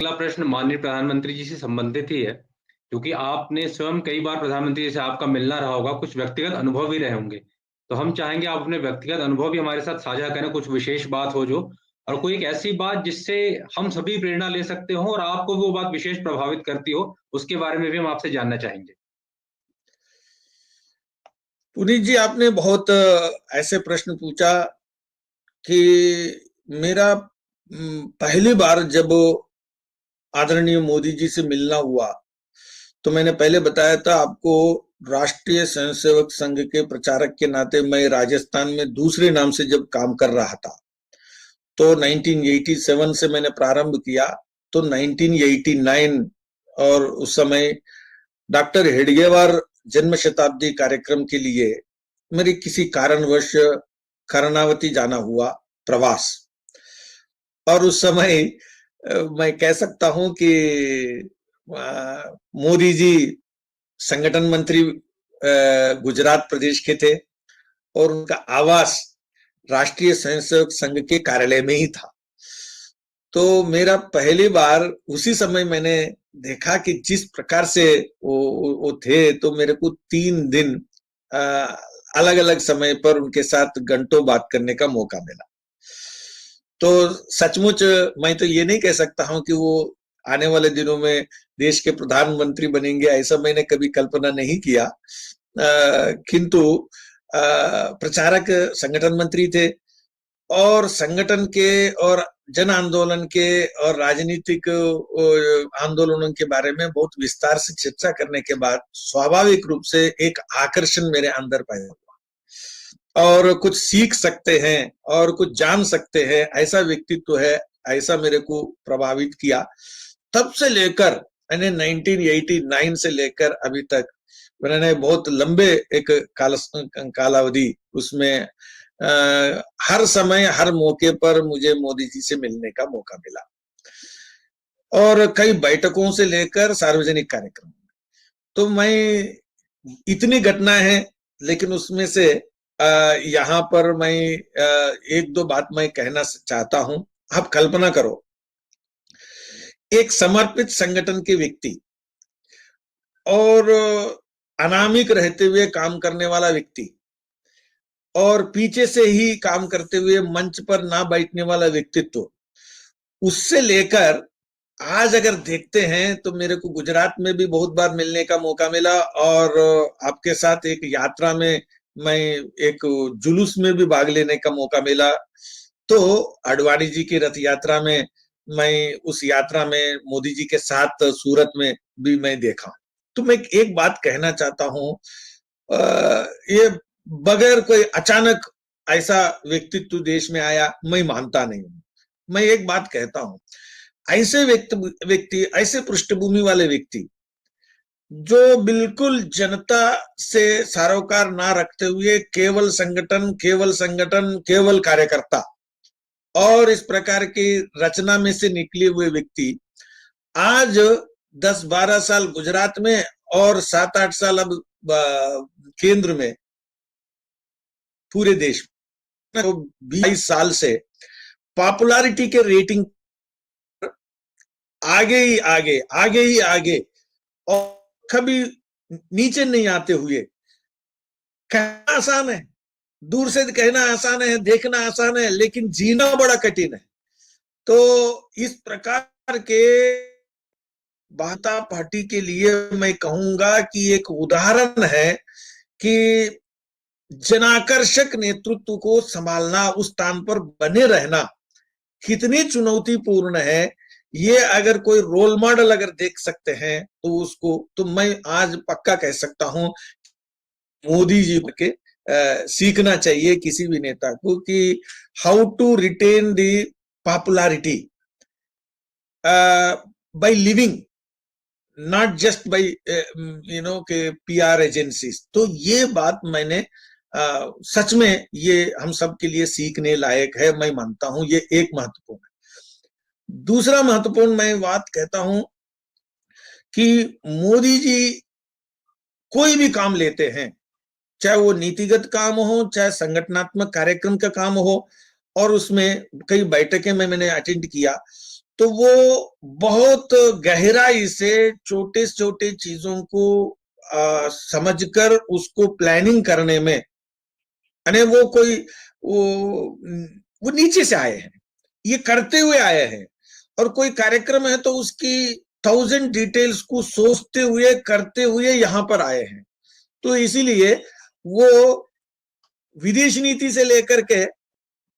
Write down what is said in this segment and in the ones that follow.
अगला प्रश्न माननीय प्रधानमंत्री जी से संबंधित ही है, क्योंकि आपने स्वयं कई बार प्रधानमंत्री जी से आपका मिलना रहा होगा, कुछ व्यक्तिगत अनुभव भी रहे होंगे। तो हम चाहेंगे आप अपने व्यक्तिगत अनुभव भी हमारे साथ साझा करें, कुछ विशेष बात हो जो, और कोई एक ऐसी बात जिससे हम सभी प्रेरणा ले सकते हों और आपको वो बात विशेष प्रभावित करती हो, उसके बारे में भी हम आपसे जानना चाहेंगे। पुनीत जी, आपने बहुत ऐसे प्रश्न पूछा कि मेरा पहली बार जब आदरणीय मोदी जी से मिलना हुआ, तो मैंने पहले बताया था आपको, राष्ट्रीय स्वयंसेवक संघ के प्रचारक के नाते मैं राजस्थान में दूसरे नाम से जब काम कर रहा था, तो 1987 से मैंने प्रारंभ किया। तो 1989 और उस समय डॉक्टर हेडगेवार जन्म शताब्दी कार्यक्रम के लिए मेरे किसी कारणवश कर्णावती जाना हुआ, प्रवास। और उस समय मैं कह सकता हूं कि मोदी जी संगठन मंत्री गुजरात प्रदेश के थे और उनका आवास राष्ट्रीय स्वयंसेवक संघ के कार्यालय में ही था। तो मेरा पहली बार उसी समय मैंने देखा कि जिस प्रकार से वो थे, तो मेरे को 3 दिन अलग अलग समय पर उनके साथ घंटों बात करने का मौका मिला। तो सचमुच मैं तो ये नहीं कह सकता हूं कि वो आने वाले दिनों में देश के प्रधानमंत्री बनेंगे, ऐसा मैंने कभी कल्पना नहीं किया। किंतु प्रचारक संगठन मंत्री थे और संगठन के और जन आंदोलन के और राजनीतिक आंदोलनों के बारे में बहुत विस्तार से चर्चा करने के बाद स्वाभाविक रूप से एक आकर्षण मेरे अंदर पैदा हुआ और कुछ सीख सकते हैं और कुछ जान सकते हैं, ऐसा व्यक्तित्व है, ऐसा मेरे को प्रभावित किया। तब से लेकर मैंने 1989 से लेकर अभी तक मैंने बहुत लंबे एक कालावधि उसमें हर समय हर मौके पर मुझे मोदी जी से मिलने का मौका मिला और कई बैठकों से लेकर सार्वजनिक कार्यक्रम। तो मैं इतनी घटनाएं हैं, लेकिन उसमें से यहाँ पर मैं एक दो बात मैं कहना चाहता हूं। आप कल्पना करो, एक समर्पित संगठन के व्यक्ति और अनामिक रहते हुए काम करने वाला व्यक्ति और पीछे से ही काम करते हुए मंच पर ना बैठने वाला व्यक्तित्व, उससे लेकर आज अगर देखते हैं तो मेरे को गुजरात में भी बहुत बार मिलने का मौका मिला और आपके साथ एक यात्रा में मैं एक जुलूस में भी भाग लेने का मौका मिला। तो अडवाणी जी की रथ यात्रा में मैं उस यात्रा में मोदी जी के साथ सूरत में भी मैं देखा। तो मैं एक बात कहना चाहता हूं, ये बगैर कोई अचानक ऐसा व्यक्तित्व देश में आया मैं मानता नहीं हूं। मैं एक बात कहता हूं, ऐसे व्यक्ति ऐसे पृष्ठभूमि वाले व्यक्ति जो बिल्कुल जनता से सरोकार ना रखते हुए केवल संगठन केवल संगठन केवल कार्यकर्ता और इस प्रकार की रचना में से निकले हुए व्यक्ति आज 10-12 साल गुजरात में और 7-8 साल अब केंद्र में, पूरे देश में 22 साल से पॉपुलैरिटी के रेटिंग आगे ही आगे आगे ही आगे और कभी नीचे नहीं आते हुए। कहना आसान है, दूर से कहना आसान है, देखना आसान है, लेकिन जीना बड़ा कठिन है। तो इस प्रकार के भाजपा पार्टी के लिए मैं कहूंगा कि एक उदाहरण है कि जनाकर्षक नेतृत्व को संभालना, उस स्थान पर बने रहना कितनी चुनौतीपूर्ण है। ये अगर कोई रोल मॉडल अगर देख सकते हैं तो उसको तो मैं आज पक्का कह सकता हूं, मोदी जी के सीखना चाहिए किसी भी नेता को कि how to retain the popularity by living, not just by के पीआर एजेंसीज। तो ये बात मैंने सच में ये हम सब के लिए सीखने लायक है, मैं मानता हूं ये एक महत्वपूर्ण है। दूसरा महत्वपूर्ण मैं बात कहता हूं कि मोदी जी कोई भी काम लेते हैं, चाहे वो नीतिगत काम हो चाहे संगठनात्मक कार्यक्रम का काम हो, और उसमें कई बैठकें में मैंने अटेंड किया, तो वो बहुत गहराई से छोटे छोटे चीजों को समझकर उसको प्लानिंग करने में, यानी वो कोई वो नीचे से आए हैं, ये करते हुए आए हैं। और कोई कार्यक्रम है तो उसकी 1000 डिटेल्स को सोचते हुए करते हुए यहां पर आए हैं। तो इसीलिए वो विदेश नीति से लेकर के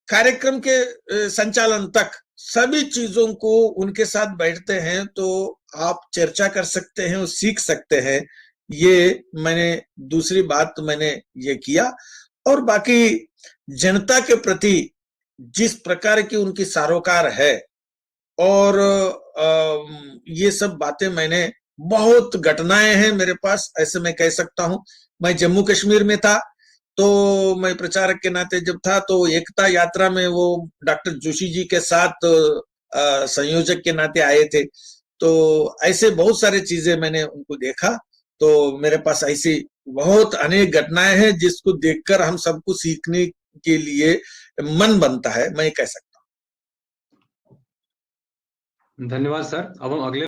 कार्यक्रम के संचालन तक सभी चीजों को उनके साथ बैठते हैं तो आप चर्चा कर सकते हैं और सीख सकते हैं। ये मैंने दूसरी बात मैंने ये किया। और बाकी जनता के प्रति जिस प्रकार की उनकी सरोकार है, और ये सब बातें मैंने, बहुत घटनाएं हैं मेरे पास, ऐसे मैं कह सकता हूं। मैं जम्मू कश्मीर में था तो मैं प्रचारक के नाते जब था तो एकता यात्रा में वो डॉक्टर जोशी जी के साथ संयोजक के नाते आए थे। तो ऐसे बहुत सारी चीजें मैंने उनको देखा। तो मेरे पास ऐसी बहुत अनेक घटनाएं हैं जिसको देखकर हम सबको सीखने के लिए मन बनता है, मैं कह सकता धन्यवाद सर। अब हम अगले